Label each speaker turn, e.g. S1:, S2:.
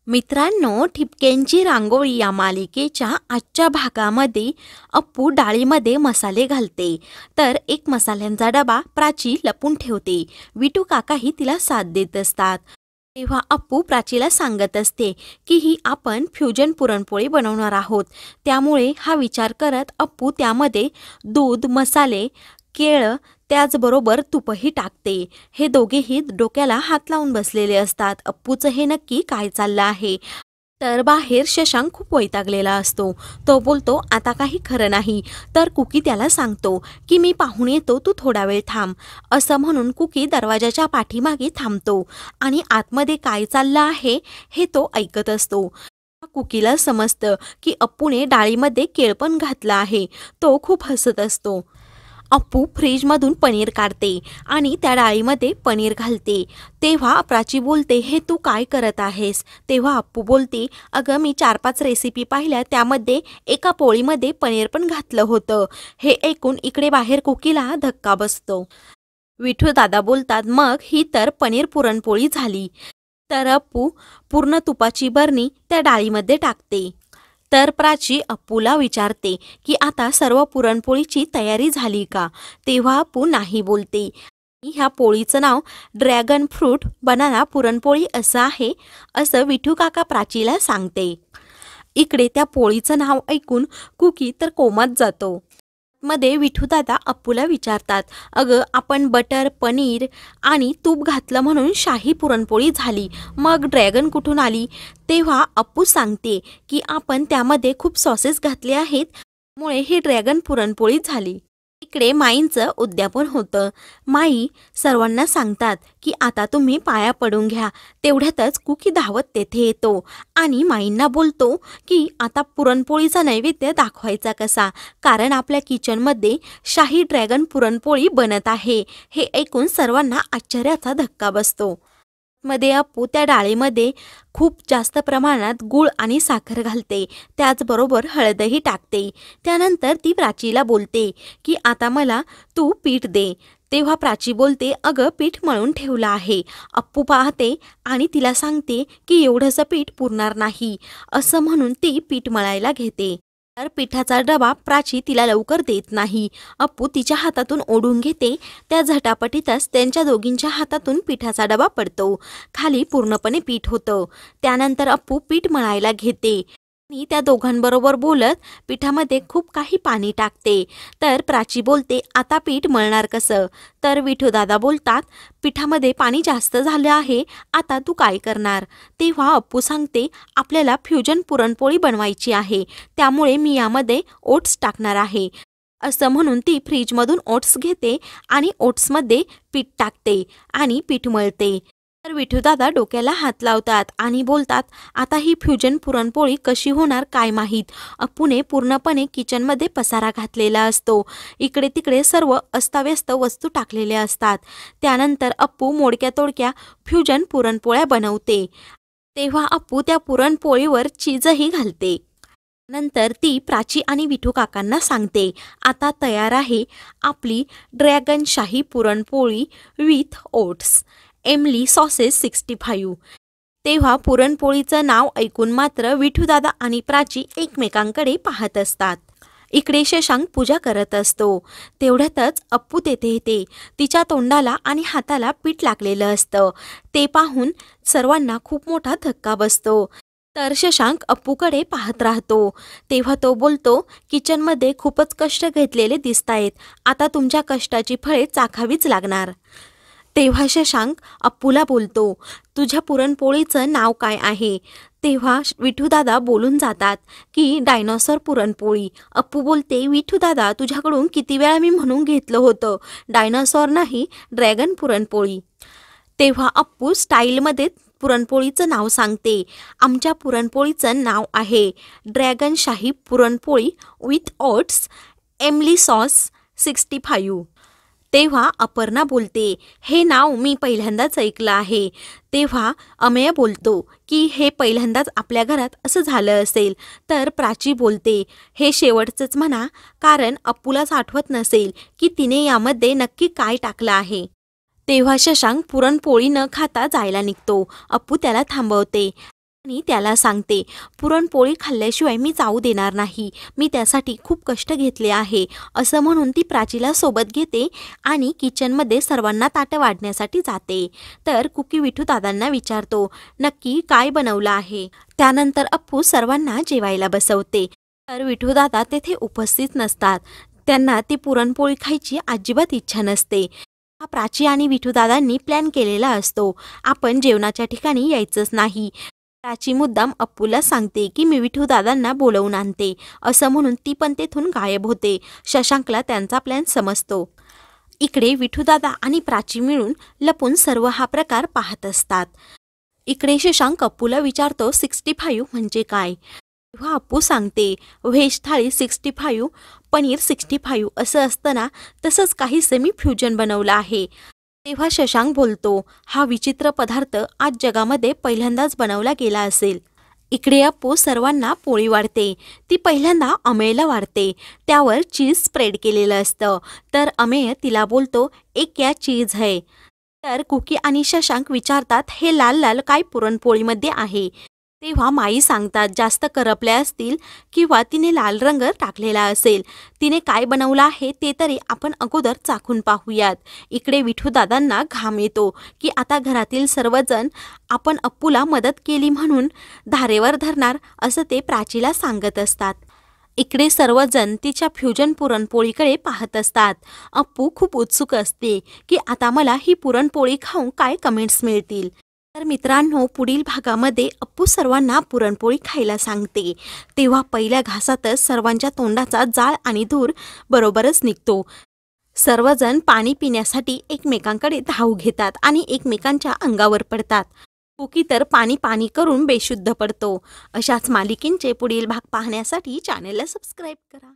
S1: मित्रांनो, ठिपक्यांची रांगोळी या मालिकेच्या आजच्या भागामध्ये अप्पू डाळीमध्ये मसाले घालते. तर एक मसाल्यांचा डबा प्राची लपून ठेवते. विटू काकाही तिला साथ देत असतात. तेव्हा अप्पू प्राचीला सांगत असते की ही आपण फ्युजन पुरणपोळी बनवणार आहोत. त्यामुळे हा विचार करत अप्पू त्यामध्ये दूध, मसाले, केळं त्याचबरोबर तुपही टाकते. हे दोघेही डोक्याला हात लावून बसलेले असतात. अप्पूचं हे नक्की काय चाललं आहे. तर बाहेर शशांक खूप वैतागलेला असतो. तो बोलतो आता काही खरं नाही. तर कुकी त्याला सांगतो की मी पाहून येतो, तू थोडा वेळ थांब. असं म्हणून कुकी दरवाजाच्या पाठीमागे थांबतो आणि आतमध्ये काय चाललं आहे हे तो ऐकत असतो. कुकीला समजतं की अप्पूने डाळीमध्ये केळ पण घातलं आहे. तो खूप हसत असतो. अप्पू फ्रीजमधून पनीर काढते आणि त्या डाळीमध्ये पनीर घालते. तेव्हा प्राची बोलते, हे तू काय करत आहेस? तेव्हा अप्पू बोलते, अगं मी 4-5 रेसिपी पाहिल्या, त्यामध्ये एका पोळीमध्ये पनीर पण घातलं होतं. हे ऐकून इकडे बाहेर कुकीला धक्का बसतो. विठू दादा बोलतात, मग ही तर पनीर पुरणपोळी झाली. तर अप्पू पूर्ण तुपाची बरणी त्या डाळीमध्ये टाकते. तर प्राची अप्पूला विचारते की आता सर्व पुरणपोळीची तयारी झाली का? तेव्हा अप्पू नाही बोलते. ह्या पोळीचं नाव ड्रॅगन फ्रूट बनाना पुरणपोळी असं आहे, असं विठू काका प्राचीला सांगते. इकडे त्या पोळीचं नाव ऐकून कुकी तर कोमात जातो. मध्ये विठूदादा अप्पूला विचारतात, अगं आपण बटर, पनीर आणि तूप घातलं म्हणून शाही पुरणपोळी झाली, मग ड्रॅगन कुठून आली? तेव्हा अप्पू सांगते की आपण त्यामध्ये खूप सॉसेस घातले आहेत, त्यामुळे ही ड्रॅगन पुरणपोळी झाली. इकडे माईंचं उद्यापन होतं. माई सर्वांना सांगतात की आता तुम्ही पाया पडून घ्या. तेवढ्यातच कुकी धावत तेथे येतो आणि माईंना बोलतो की आता पुरणपोळीचा नैवेद्य दाखवायचा कसा, कारण आपल्या किचनमध्ये शाही ड्रॅगन पुरणपोळी बनत आहे. हे ऐकून सर्वांना आश्चर्याचा धक्का बसतो. मध्ये अप्पू त्या डाळीमध्ये खूप जास्त प्रमाणात गूळ आणि साखर घालते. त्याचबरोबर हळदही टाकते. त्यानंतर ती प्राचीला बोलते की आता मला तू पीठ दे. तेव्हा प्राची बोलते, अगं पीठ मळून ठेवलं आहे. अप्पू पाहते आणि तिला सांगते की एवढंसं पीठ पुरणार नाही. असं म्हणून ती पीठ मळायला घेते. तर पिठाचा डबा प्राची तिला लवकर देत नाही. अप्पू तिच्या हातातून ओढून घेते. त्या झटापटीतच त्यांच्या दोघींच्या हातातून पिठाचा डबा पडतो. खाली पूर्णपणे पीठ होतं. त्यानंतर अप्पू पीठ मळायला घेते आणि त्या दोघांबरोबर बोलत पिठामध्ये खूप काही पाणी टाकते. तर प्राची बोलते, आता पीठ मळणार कसं? तर विठूदादा बोलतात, पिठामध्ये पाणी जास्त झालं आहे, आता तू काय करणार? तेव्हा अप्पू सांगते, आपल्याला फ्युजन पुरणपोळी बनवायची आहे, त्यामुळे मी यामध्ये ओट्स टाकणार आहे. असं म्हणून ती फ्रीजमधून ओट्स घेते आणि ओट्समध्ये पीठ टाकते आणि पीठ मळते. तर विठूदादा डोक्याला हात लावतात आणि बोलतात, आता ही फ्युजन पुरणपोळी कशी होणार काय माहीत. अप्पूने पूर्णपणे किचनमध्ये पसारा घातलेला असतो. इकडे तिकडे सर्व अस्ताव्यस्त वस्तू टाकलेल्या असतात. त्यानंतर अप्पू मोडक्या तोडक्या फ्युजन पुरणपोळ्या बनवते. तेव्हा अप्पू त्या पुरणपोळीवर चीजही घालते. नंतर ती प्राची आणि विठू काकांना सांगते, आता तयार आहे आपली dragon shahi puranpoli with oats, imli sauces 65. तेव्हा पुरणपोळीचं नाव ऐकून मात्र विठूदादा आणि प्राची एकमेकांकडे पाहत असतात. इकडे शशांक पूजा करत असतो. तेवढ्यातच अप्पू तेथे येते. तिच्या तोंडाला आणि हाताला पीठ लागलेलं असतं. ते पाहून सर्वांना खूप मोठा धक्का बसतो. तर शशांक अप्पूकडे पाहत राहतो. तेव्हा तो बोलतो, किचनमध्ये खूपच कष्ट घेतलेले दिसतायत, आता तुमच्या कष्टाची फळे चाखावीच लागणार. तेव्हा शशांक अप्पूला बोलतो, तुझ्या पुरणपोळीचं नाव काय आहे? तेव्हा विठूदादा बोलून जातात की डायनॉसॉर पुरणपोळी. अप्पू बोलते, विठूदादा तुझ्याकडून किती वेळा मी म्हणून घेतलं होतं, डायनॉसॉर नाही ड्रॅगन पुरणपोळी. तेव्हा अप्पू स्टाईलमध्ये पुरणपोळीचं नाव सांगते, आमच्या पुरणपोळीचं नाव आहे dragon shahi puranpoli with oats, imli sauce 65. तेव्हा अपर्णा बोलते, हे नाव मी पहिल्यांदाच ऐकलं आहे. तेव्हा अमेय बोलतो की हे पहिल्यांदाच आपल्या घरात असं झालं असेल. तर प्राची बोलते, हे शेवटचंच म्हणा, कारण अप्पूलाच आठवत नसेल की तिने यामध्ये नक्की काय टाकलं आहे. तेव्हा शशांक पुरणपोळी न खाता जायला निघतो. अप्पू त्याला थांबवते. आणि त्याला सांगते, पुरणपोळी खाल्ल्याशिवाय मी जाऊ देणार नाही, मी त्यासाठी खूप कष्ट घेतले आहे. असं म्हणून ती प्राचीला सोबत घेते आणि किचनमध्ये सर्वांना ताटं वाढण्यासाठी जाते. तर कुकी विठू दादांना विचारतो, नक्की काय बनवलं आहे. त्यानंतर अप्पू सर्वांना जेवायला बसवते. तर विठू दादा तेथे उपस्थित नसतात. त्यांना ती पुरणपोळी खायची अजिबात इच्छा नसते. हा प्राची आणि विठू दादांनी प्लॅन केलेला असतो, आपण जेवणाच्या ठिकाणी यायचंच नाही. प्राची मुद्दाम अप्पूला सांगते की मी विठू दादांना बोलवून आणते. असं म्हणून ती पण तेथून गायब होते. शशांकला त्यांचा प्लॅन समजतो. इकडे विठू दादा आणि प्राची मिळून लपून सर्व हा प्रकार पाहत असतात. इकडे शशांक अप्पूला विचारतो, 65 म्हणजे काय. तेव्हा अप्पू सांगते, व्हेज थाळी 65, पनीर 65 असं असतं ना, तसंच काहीसे मी फ्युजन बनवलं आहे. तेव्हा शशांक बोलतो, हा विचित्र पदार्थ आज जगामध्ये पहिल्यांदाच बनवला गेला असेल. इकडे अप्पू सर्वांना पोळी वाढते. ती पहिल्यांदा अमेयला वाढते. त्यावर चीज स्प्रेड केलेलं असतं. तर अमेय तिला बोलतो, एक क्या चीज है. तर कुकी आणि शशांक विचारतात, हे लाल लाल काय पुरणपोळीमध्ये आहे. तेव्हा माई सांगतात, जास्त करपल्या असतील किंवा तिने लाल रंग टाकलेला असेल. तिने काय बनवलं आहे ते तरी आपण अगोदर चाखून पाहूयात. इकडे विठू दादांना घाम येतो की आता घरातील सर्वजण आपण अप्पूला मदत केली म्हणून धारेवर धरणार असं ते प्राचीला सांगत असतात. इकडे सर्वजण तिच्या फ्युजन पुरणपोळीकडे पाहत असतात. अप्पू खूप उत्सुक असते की आता मला ही पुरणपोळी खाऊन काय कमेंट्स मिळतील. तर मित्रांनो, पुढील भागामध्ये अप्पू सर्वांना पुरणपोळी खायला सांगते. तेव्हा पहिल्या घासातच सर्वांच्या तोंडाचा जाळ आणि धूर बरोबरच निघतो. सर्वजण पाणी पिण्यासाठी एकमेकांकडे धाव घेतात आणि एकमेकांच्या अंगावर पडतात. कुकी तर पाणी पाणी करून बेशुद्ध पडतो. अशाच मालिकेंचे पुढील भाग पाहण्यासाठी चॅनेलला सबस्क्राईब करा.